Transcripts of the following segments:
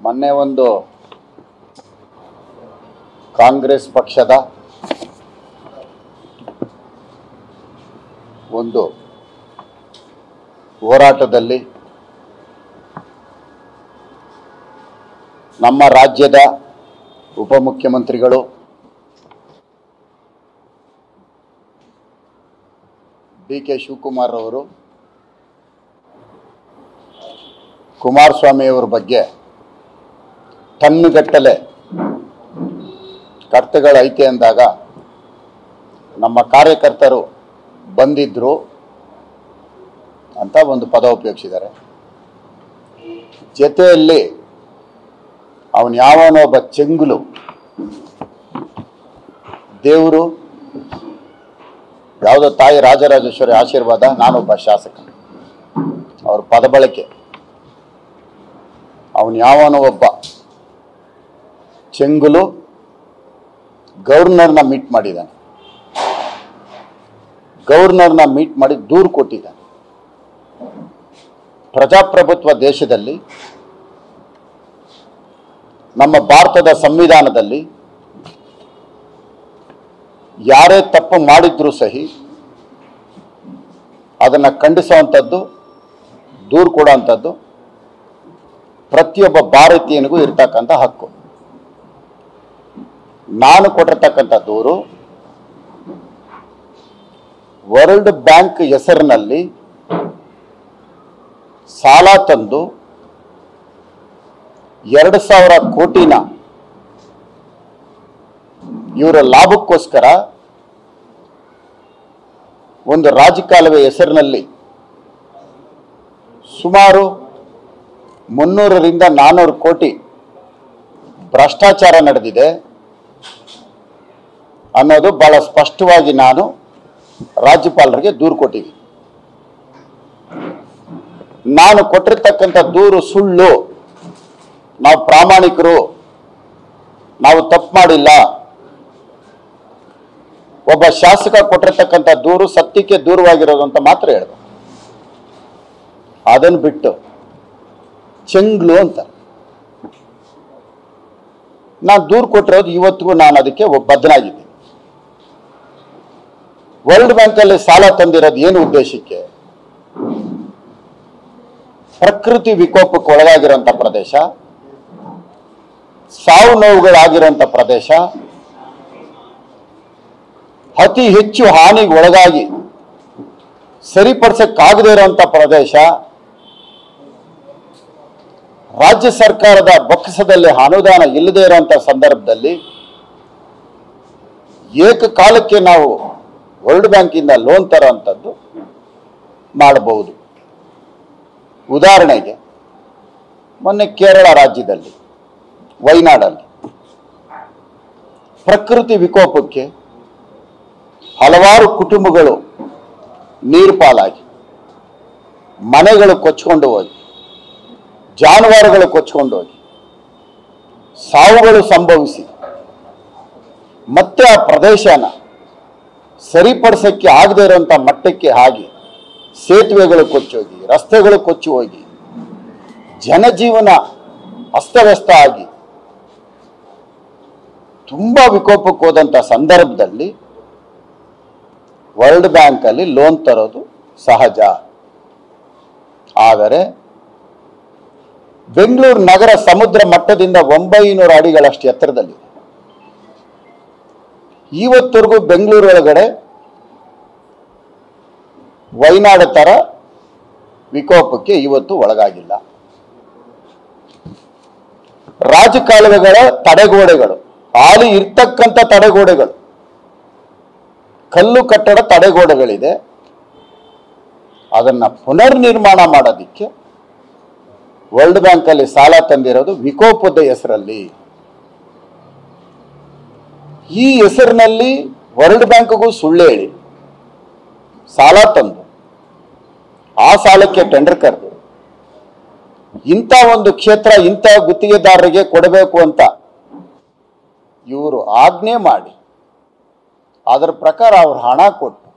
ಮೊನ್ನೆ ಒಂದು ಕಾಂಗ್ರೆಸ್ ಪಕ್ಷದ ಒಂದು ಹೋರಾಟದಲ್ಲಿ ನಮ್ಮ ರಾಜ್ಯದ ಉಪಮುಖ್ಯಮಂತ್ರಿಗಳು ಡಿ.ಕೆ. ಶಿವಕುಮಾರ್ ಅವರು ಕುಮಾರಸ್ವಾಮಿ ಅವರ ಬಗ್ಗೆ ಟನ್ನುಗಟ್ಟಲೆ ಕರ್ತಗಳೈತೆ ಅಂದಾಗ ನಮ್ಮ ಕಾರ್ಯಕರ್ತರು ಬಂದಿದ್ರು ಅಂತ ಒಂದು ಪದ ಉಪಯೋಗಿಸಿದ್ದಾರೆ. ಜೊತೆಯಲ್ಲಿ ಅವನು ಯಾವನೋ ಒಬ್ಬ ಚೆಂಗುಲು ದೇವರು ಯಾವುದೋ ತಾಯಿ ರಾಜರಾಜೇಶ್ವರಿ ಆಶೀರ್ವಾದ, ನಾನೊಬ್ಬ ಶಾಸಕ, ಅವ್ರ ಪದ ಬಳಕೆ. ಅವನು ಯಾವನೋ ಒಬ್ಬ ಚೆಂಗುಲು ಗವರ್ನರ್ನ ಮೀಟ್ ಮಾಡಿದ್ದಾನೆ. ಗವರ್ನರ್ನ ಮೀಟ್ ಮಾಡಿ ದೂರು ಕೊಟ್ಟಿದ್ದಾನೆ. ಪ್ರಜಾಪ್ರಭುತ್ವ ದೇಶದಲ್ಲಿ, ನಮ್ಮ ಭಾರತದ ಸಂವಿಧಾನದಲ್ಲಿ ಯಾರೇ ತಪ್ಪು ಮಾಡಿದ್ರೂ ಸಹಿ ಅದನ್ನು ಖಂಡಿಸುವಂಥದ್ದು, ದೂರು ಕೊಡುವಂಥದ್ದು ಪ್ರತಿಯೊಬ್ಬ ಭಾರತೀಯನಿಗೂ ಇರ್ತಕ್ಕಂಥ ಹಕ್ಕು. ನಾನು ಕೊಟ್ಟಿರ್ತಕ್ಕಂಥ ದೂರು ವರ್ಲ್ಡ್ ಬ್ಯಾಂಕ್ ಹೆಸರಿನಲ್ಲಿ ಸಾಲ ತಂದು 2,000 ಕೋಟಿನ ಇವರ ಲಾಭಕ್ಕೋಸ್ಕರ ಒಂದು ರಾಜಕಾಲುವೆ ಹೆಸರಿನಲ್ಲಿ ಸುಮಾರು 300ರಿಂದ 400 ಕೋಟಿ ಭ್ರಷ್ಟಾಚಾರ ನಡೆದಿದೆ ಅನ್ನೋದು ಬಹಳ ಸ್ಪಷ್ಟವಾಗಿ ನಾನು ರಾಜ್ಯಪಾಲರಿಗೆ ದೂರು ಕೊಟ್ಟಿದ್ದೀನಿ. ನಾನು ಕೊಟ್ಟಿರ್ತಕ್ಕಂಥ ದೂರು ಸುಳ್ಳು, ನಾವು ಪ್ರಾಮಾಣಿಕರು, ನಾವು ತಪ್ಪು ಮಾಡಿಲ್ಲ. ಒಬ್ಬ ಶಾಸಕ ಕೊಟ್ಟಿರ್ತಕ್ಕಂಥ ದೂರು ಸತ್ಯಕ್ಕೆ ದೂರವಾಗಿರೋದು ಅಂತ ಮಾತ್ರ ಹೇಳಿದ್ರು. ಅದನ್ನು ಬಿಟ್ಟು ಚೆಂಗ್ಲು ಅಂತ ನಾನು ದೂರು ಕೊಟ್ಟಿರೋದು ಇವತ್ತಿಗೂ ನಾನು ಅದಕ್ಕೆ ಬದ್ಧನಾಗಿದ್ದೀನಿ. ವರ್ಲ್ಡ್ ಬ್ಯಾಂಕಲ್ಲಿ ಸಾಲ ತಂದಿರೋದು ಏನು ಉದ್ದೇಶಕ್ಕೆ? ಪ್ರಕೃತಿ ವಿಕೋಪಕ್ಕೆ ಒಳಗಾಗಿರುವಂಥ ಪ್ರದೇಶ, ಸಾವು ನೋವುಗಳಾಗಿರುವಂಥ ಪ್ರದೇಶ, ಅತಿ ಹೆಚ್ಚು ಹಾನಿಗೆ ಒಳಗಾಗಿ ಸರಿಪಡಿಸಕ್ಕಾಗದೇ ಇರುವಂಥ ಪ್ರದೇಶ, ರಾಜ್ಯ ಸರ್ಕಾರದ ಬೊಕ್ಕಸದಲ್ಲಿ ಅನುದಾನ ಇಲ್ಲದೇ ಇರುವಂಥ ಸಂದರ್ಭದಲ್ಲಿ ಏಕಕಾಲಕ್ಕೆ ನಾವು ವರ್ಲ್ಡ್ ಬ್ಯಾಂಕಿಂದ ಲೋನ್ ತರುವಂಥದ್ದು ಮಾಡಬಹುದು. ಉದಾಹರಣೆಗೆ ಮೊನ್ನೆ ಕೇರಳ ರಾಜ್ಯದಲ್ಲಿ ವಯನಾಡಲ್ಲಿ ಪ್ರಕೃತಿ ವಿಕೋಪಕ್ಕೆ ಹಲವಾರು ಕುಟುಂಬಗಳು ನೀರು ಪಾಲಾಗಿ ಮನೆಗಳು ಕೊಚ್ಕೊಂಡು ಹೋಗಿ, ಜಾನುವಾರುಗಳು ಕೊಚ್ಕೊಂಡು ಹೋಗಿ, ಸಾವುಗಳು ಸಂಭವಿಸಿ ಮತ್ತೆ ಆ ಪ್ರದೇಶನ ಸರಿಪಡಿಸಕ್ಕೆ ಆಗದೆ ಇರುವಂಥ ಮಟ್ಟಕ್ಕೆ ಆಗಿ ಸೇತುವೆಗಳು ಕೊಚ್ಚೋಗಿ, ರಸ್ತೆಗಳು ಕೊಚ್ಚಿ ಹೋಗಿ, ಜನಜೀವನ ಅಸ್ತವ್ಯಸ್ತ ಆಗಿ ತುಂಬ ವಿಕೋಪಕ್ಕೆ ಹೋದಂಥ ಸಂದರ್ಭದಲ್ಲಿ ವರ್ಲ್ಡ್ ಬ್ಯಾಂಕಲ್ಲಿ ಲೋನ್ ತರೋದು ಸಹಜ. ಆದರೆ ಬೆಂಗಳೂರು ನಗರ ಸಮುದ್ರ ಮಟ್ಟದಿಂದ 900 ಅಡಿಗಳಷ್ಟು ಎತ್ತರದಲ್ಲಿದೆ. ಇವತ್ತರೆಗೂ ಬೆಂಗಳೂರು ಒಳಗಡೆ ವಯನಾಡ ತರ ವಿಕೋಪಕ್ಕೆ ಇವತ್ತು ಒಳಗಾಗಿಲ್ಲ. ರಾಜಕಾಲುವೆಗಳ ತಡೆಗೋಡೆಗಳು, ಹಾಲಿ ಇರ್ತಕ್ಕಂಥ ತಡೆಗೋಡೆಗಳು, ಕಲ್ಲು ಕಟ್ಟಡ ತಡೆಗೋಡೆಗಳಿದೆ, ಅದನ್ನ ಪುನರ್ ನಿರ್ಮಾಣ ಮಾಡೋದಿಕ್ಕೆ ವರ್ಲ್ಡ್ ಬ್ಯಾಂಕಲ್ಲಿ ಸಾಲ ತಂದಿರೋದು ವಿಕೋಪದ ಹೆಸರಲ್ಲಿ. ಈ ಹೆಸರಿನಲ್ಲಿ ವರ್ಲ್ಡ್ ಬ್ಯಾಂಕ್ಗೂ ಸುಳ್ಳು ಹೇಳಿ ಸಾಲ ತಂದು ಆ ಸಾಲಕ್ಕೆ ಟೆಂಡರ್ ಕರೆದು ಇಂಥ ಒಂದು ಕ್ಷೇತ್ರ ಇಂಥ ಗುತ್ತಿಗೆದಾರರಿಗೆ ಕೊಡಬೇಕು ಅಂತ ಇವರು ಆಜ್ಞೆ ಮಾಡಿ ಅದರ ಪ್ರಕಾರ ಅವರು ಹಣ ಕೊಟ್ಟು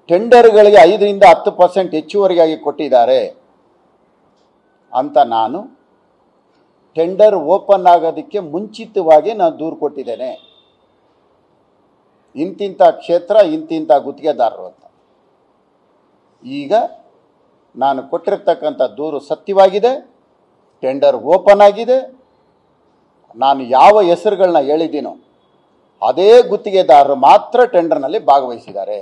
ಟೆಂಡರ್ಗಳಿಗೆ 5ರಿಂದ 10% ಹೆಚ್ಚುವರಿಯಾಗಿ ಕೊಟ್ಟಿದ್ದಾರೆ ಅಂತ ನಾನು ಟೆಂಡರ್ ಓಪನ್ ಆಗೋದಕ್ಕೆ ಮುಂಚಿತವಾಗಿ ನಾನು ದೂರು ಕೊಟ್ಟಿದ್ದೇನೆ, ಇಂತಿಂಥ ಕ್ಷೇತ್ರ ಇಂತಿಂಥ ಗುತ್ತಿಗೆದಾರರು ಅಂತ. ಈಗ ನಾನು ಕೊಟ್ಟಿರ್ತಕ್ಕಂಥ ದೂರು ಸತ್ಯವಾಗಿದೆ, ಟೆಂಡರ್ ಓಪನ್ ಆಗಿದೆ. ನಾನು ಯಾವ ಹೆಸರುಗಳನ್ನ ಹೇಳಿದ್ದೀನೋ ಅದೇ ಗುತ್ತಿಗೆದಾರರು ಮಾತ್ರ ಟೆಂಡರ್ನಲ್ಲಿ ಭಾಗವಹಿಸಿದ್ದಾರೆ.